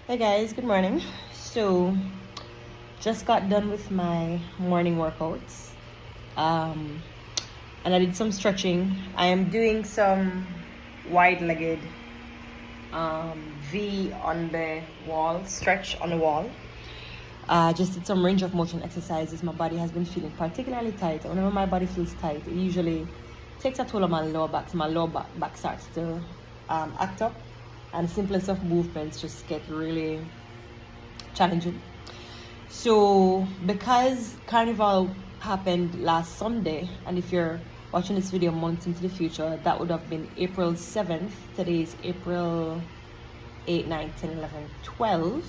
Hey guys, good morning. So, just got done with my morning workouts. Um, and I did some stretching. I am doing some wide-legged V on the wall, stretch on the wall. Just did some range of motion exercises. My body has been feeling particularly tight. Whenever my body feels tight, it usually takes a toll on my lower back. So my lower back starts to act up, and the simplest of movements just get really challenging. So, because Carnival happened last Sunday, and if you're watching this video months into the future, that would have been April 7th. Today is April 8, 9, 10, 11, 12.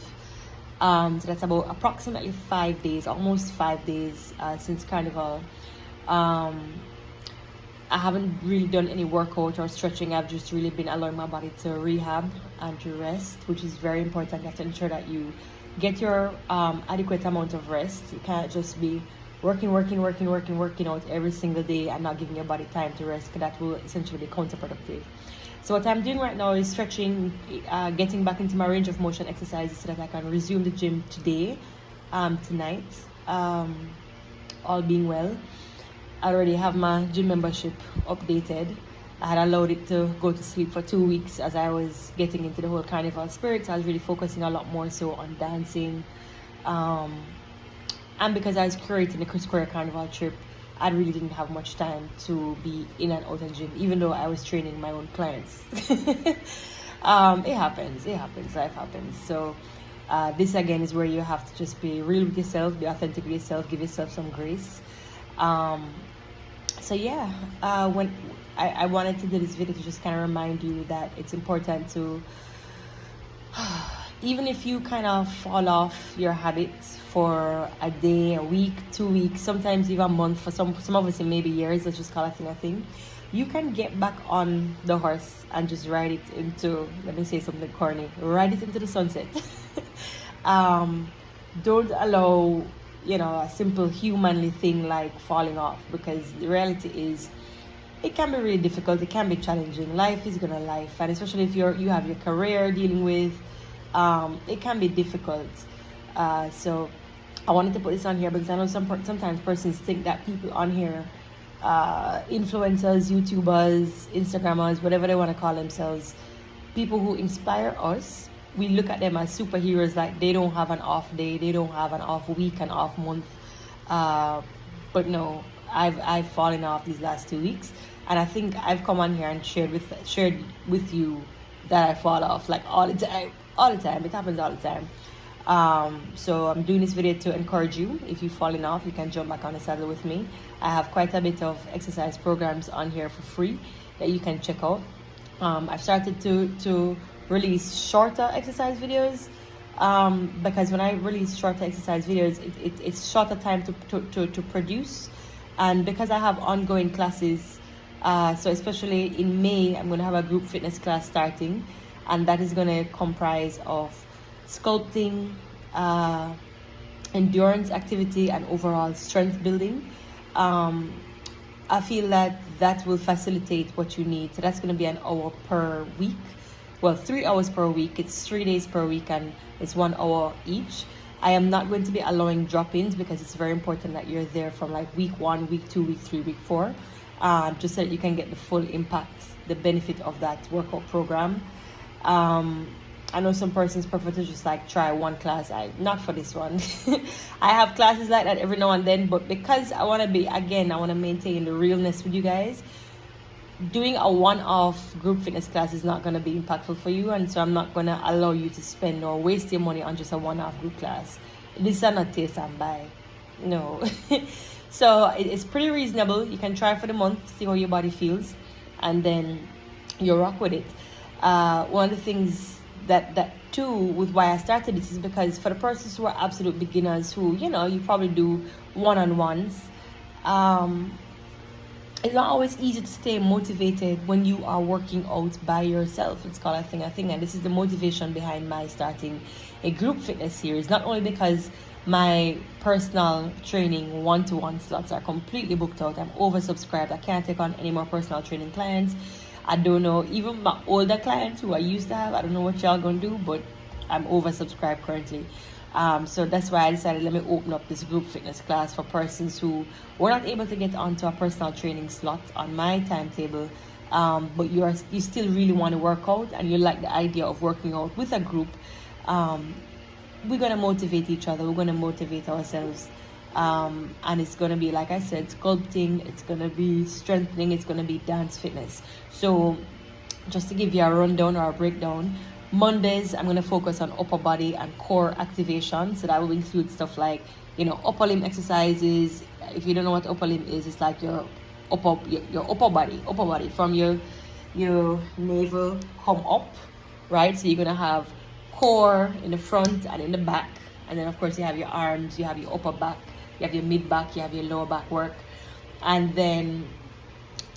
So that's about approximately 5 days, almost 5 days since Carnival. I haven't really done any workout or stretching. I've just really been allowing my body to rehab and to rest, which is very important. You have to ensure that you get your adequate amount of rest. You can't just be working out every single day and not giving your body time to rest, because that will essentially be counterproductive. So what I'm doing right now is stretching, getting back into my range of motion exercises so that I can resume the gym today, tonight, all being well. I already have my gym membership updated. I had allowed it to go to sleep for 2 weeks as I was getting into the whole carnival spirit. So I was really focusing a lot more so on dancing. And because I was curating the Chris Square Carnival trip, I really didn't have much time to be in and out of the gym, even though I was training my own clients. It happens, life happens. So this again is where you have to just be real with yourself, be authentic with yourself, give yourself some grace. So yeah, when I wanted to do this video to just kind of remind you that it's important to, even if you kind of fall off your habits for a day, a week, 2 weeks, sometimes even a month, for some of us it may be years, let's just call it a thing, you can get back on the horse and just ride it into, let me say something corny, ride it into the sunset. Don't allow, a simple humanly thing like falling off, because the reality is it can be really difficult, it can be challenging. Life is gonna life, and especially if you have your career dealing with, it can be difficult. So I wanted to put this on here because I know sometimes persons think that people on here, influencers, YouTubers, Instagrammers, whatever they want to call themselves, people who inspire us, we look at them as superheroes, like they don't have an off day, they don't have an off week, an off month. But no, I've fallen off these last 2 weeks, and I think I've come on here and shared with you that I fall off like all the time. It happens all the time. So I'm doing this video to encourage you. If you've fallen off, you can jump back on the saddle with me. I have quite a bit of exercise programs on here for free that you can check out. I've started to release shorter exercise videos, because when I release shorter exercise videos, it's shorter time to produce, and because I have ongoing classes, so especially in May I'm going to have a group fitness class starting, and that is going to comprise of sculpting, endurance activity, and overall strength building. I feel that will facilitate what you need. So that's going to be an hour per week. Well, 3 hours per week. It's 3 days per week, and it's 1 hour each. I am not going to be allowing drop-ins because it's very important that you're there from like week 1, week 2, week 3, week 4, just so that you can get the full impact, the benefit of that workout program. I know some persons prefer to just like try one class. Not for this one. I have classes like that every now and then, but because I want to maintain the realness with you guys, doing a one-off group fitness class is not going to be impactful for you, and so I'm not going to allow you to spend or waste your money on just a one-off group class. This is not taste and buy. No. So it's pretty reasonable. You can try for the month, see how your body feels, and then you rock with it. One of the things that too with why I started this is because for the persons who are absolute beginners, who you probably do one-on-ones, it's not always easy to stay motivated when you are working out by yourself. It's called a thing, and this is the motivation behind my starting a group fitness series. Not only because my personal training one-to-one slots are completely booked out, I'm oversubscribed, I can't take on any more personal training clients. I don't know, even my older clients who I used to have, I don't know what y'all gonna do, but I'm oversubscribed currently. So that's why I decided, let me open up this group fitness class for persons who were not able to get onto a personal training slot on my timetable, but you still really want to work out and you like the idea of working out with a group. We're going to motivate each other, we're going to motivate ourselves, and it's going to be, like I said, sculpting, it's going to be strengthening, it's going to be dance fitness. So just to give you a rundown or a breakdown, Mondays I'm going to focus on upper body and core activation. So that will include stuff like, upper limb exercises. If you don't know what upper limb is, it's like your upper body from your navel come up, right? So you're going to have core in the front and in the back, and then of course you have your arms, you have your upper back, you have your mid back, you have your lower back work, and then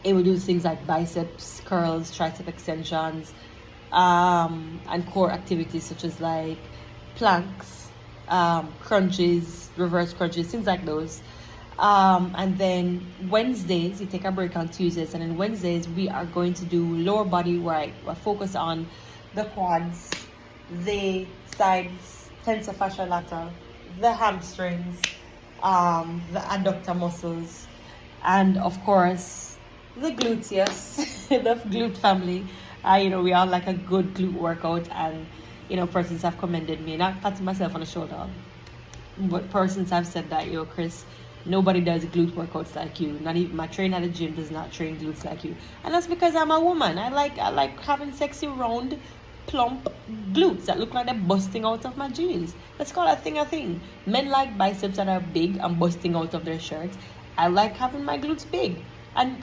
it will do things like biceps curls, tricep extensions, and core activities such as like planks, crunches, reverse crunches, things like those. And then Wednesdays, you take a break on Tuesdays, and then Wednesdays we are going to do lower body, where I focus on the quads, the sides, tensor fascia lata, the hamstrings, the adductor muscles, and of course the gluteus, the glute family. We all like a good glute workout, and persons have commended me, not patting myself on the shoulder, but persons have said that, Chris, nobody does glute workouts like you. Not even my trainer at the gym does not train glutes like you, and that's because I'm a woman. I like having sexy round plump glutes that look like they're busting out of my jeans. Let's call that thing a thing. Men like biceps that are big and busting out of their shirts. I like having my glutes big and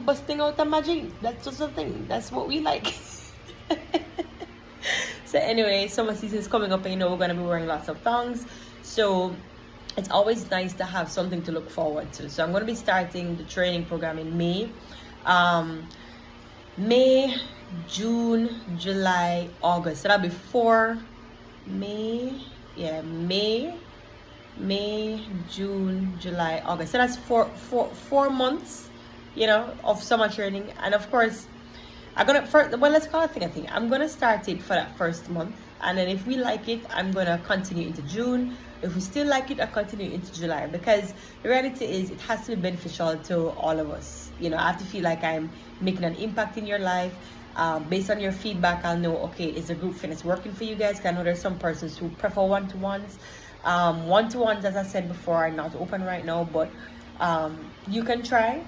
busting out of my jeans. That's just a thing. That's what we like. So anyway, summer season is coming up, and we're going to be wearing lots of thongs, so it's always nice to have something to look forward to. So I'm going to be starting the training program in May. May, June, July, August. So that'll be May, June, July, August. So that's four months, of summer training. And of course, let's call it a thing. I'm gonna start it for that first month, and then if we like it, I'm gonna continue into June. If we still like it, I'll continue into July, because the reality is it has to be beneficial to all of us. I have to feel like I'm making an impact in your life. Based on your feedback, I'll know, okay, is the group fitness working for you guys? Because I know there's some persons who prefer one-to-ones. One-to-ones, as I said before, are not open right now, but you can try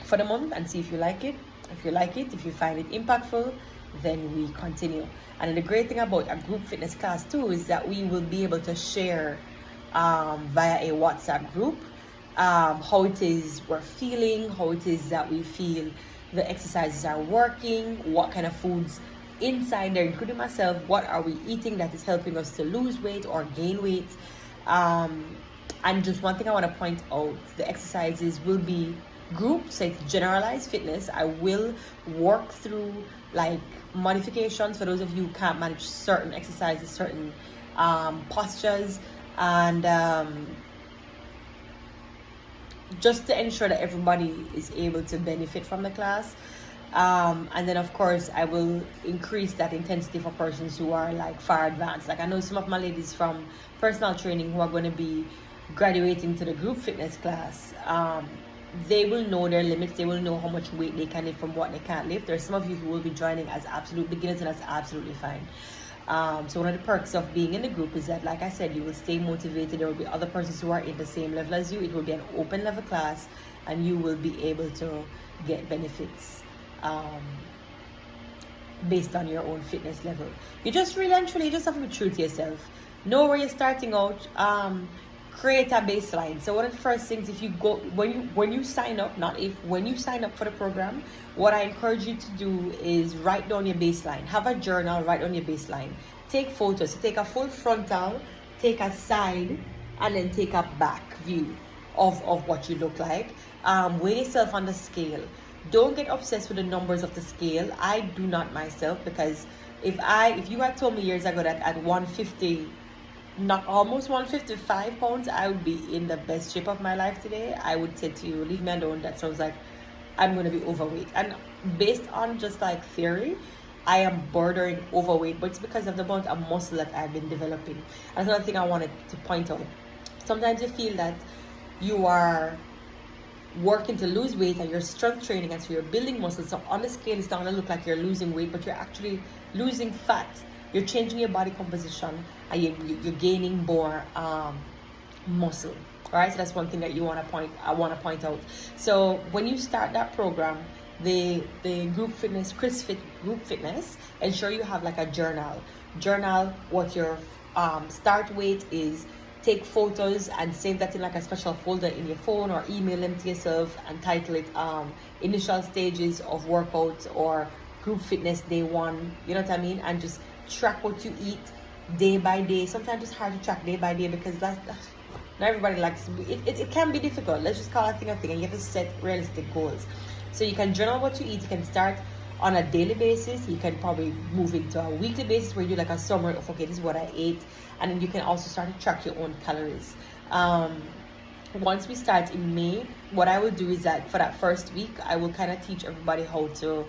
for the month and see if you like it. If you like it, if you find it impactful, then we continue. And the great thing about a group fitness class too is that we will be able to share via a WhatsApp group how it is we're feeling, how it is that we feel the exercises are working, what kind of foods inside there, including myself, what are we eating that is helping us to lose weight or gain weight. And just one thing I want to point out, the exercises will be group, so it's generalized fitness. I will work through like modifications for those of you who can't manage certain exercises, certain postures, and just to ensure that everybody is able to benefit from the class. And then of course I will increase that intensity for persons who are like far advanced. Like I know some of my ladies from personal training who are going to be graduating to the group fitness class. They will know their limits, they will know how much weight they can lift from what they can't lift. There's some of you who will be joining as absolute beginners, and that's absolutely fine. So one of the perks of being in the group is that, like I said, you will stay motivated. There will be other persons who are in the same level as you. It will be an open level class, and you will be able to get benefits based on your own fitness level. You just really and truly just have to be true to yourself. Know where you're starting out. Create a baseline. So one of the first things, if you go, when you sign up, when you sign up for the program, what I encourage you to do is write down your baseline. Have a journal, write down your baseline. Take photos. So take a full frontal, take a side, and then take a back view of what you look like. Weigh yourself on the scale. Don't get obsessed with the numbers of the scale. I do not myself, because if you had told me years ago that at 150, not almost 155 pounds, I would be in the best shape of my life today, I would say to you, leave me alone. That sounds like I'm going to be overweight. And based on just like theory, I am bordering overweight, but it's because of the amount of muscle that I've been developing. And another thing I wanted to point out. Sometimes you feel that you are working to lose weight and you're strength training, and so you're building muscle. So on the scale, it's not going to look like you're losing weight, but you're actually losing fat. You're changing your body composition, and you're gaining more muscle. All right, so that's one thing that I want to point out. So when you start that program, the group fitness, ChrisFit group fitness, ensure you have like a journal what your start weight is. Take photos and save that in like a special folder in your phone, or email them to yourself and title it initial stages of workout or group fitness day 1. You know what I mean? And just track what you eat day by day. Sometimes it's hard to track day by day because not everybody likes it. It can be difficult. Let's just call a thing, and you have to set realistic goals. So you can journal what you eat. You can start on a daily basis. You can probably move into a weekly basis where you do like a summary of, okay, this is what I ate. And then you can also start to track your own calories. Once we start in May, what I will do is that for that first week, I will kind of teach everybody how to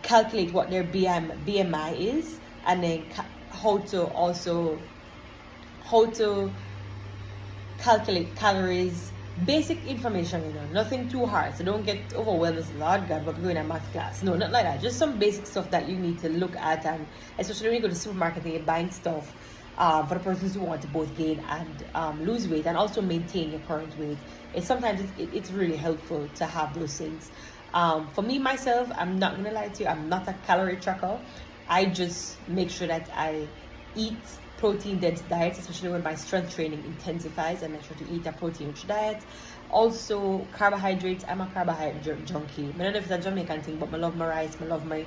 calculate what their BMI is, and then how to calculate calories. Basic information, nothing too hard. So don't get overwhelmed with, Lord God, we're going to math class. No, not like that. Just some basic stuff that you need to look at, and especially when you go to the supermarket and you're buying stuff for the persons who want to both gain and lose weight and also maintain your current weight. It's really helpful to have those things. For me, myself, I'm not going to lie to you, I'm not a calorie tracker. I just make sure that I eat protein-dense diets, especially when my strength training intensifies. I make sure to eat a protein-rich diet. Also, carbohydrates. I'm a carbohydrate junkie. I don't know if it's a Jamaican thing, but I love my rice. I love my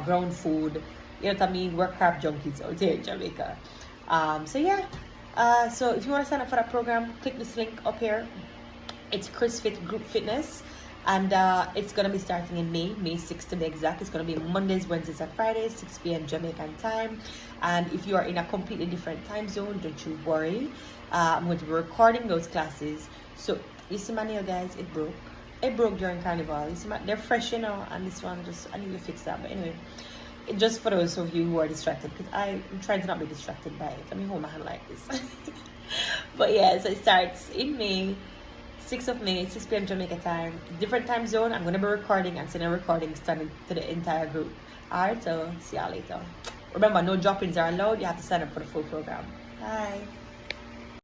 ground food. You know what I mean? We're carb junkies out here in Jamaica. So yeah. So if you want to sign up for that program, click this link up here. It's ChrisFit Group Fitness. And it's going to be starting in May 6th to be exact. It's going to be Mondays, Wednesdays, and Fridays, 6 p.m. Jamaican time. And if you are in a completely different time zone, don't you worry. I'm going to be recording those classes. So, you see my nail, guys, it broke. It broke during Carnival. You see they're fresh, and this one, I need to fix that. But anyway, just for those of you who are distracted, because I'm trying to not be distracted by it. Let me hold my hand like this. But yeah, so it starts in May. 6th of May, 6 p.m. Jamaica time. Different time zone. I'm going to be recording and sending recordings to the entire group. Alright, so see y'all later. Remember, no drop-ins are allowed. You have to sign up for the full program. Bye.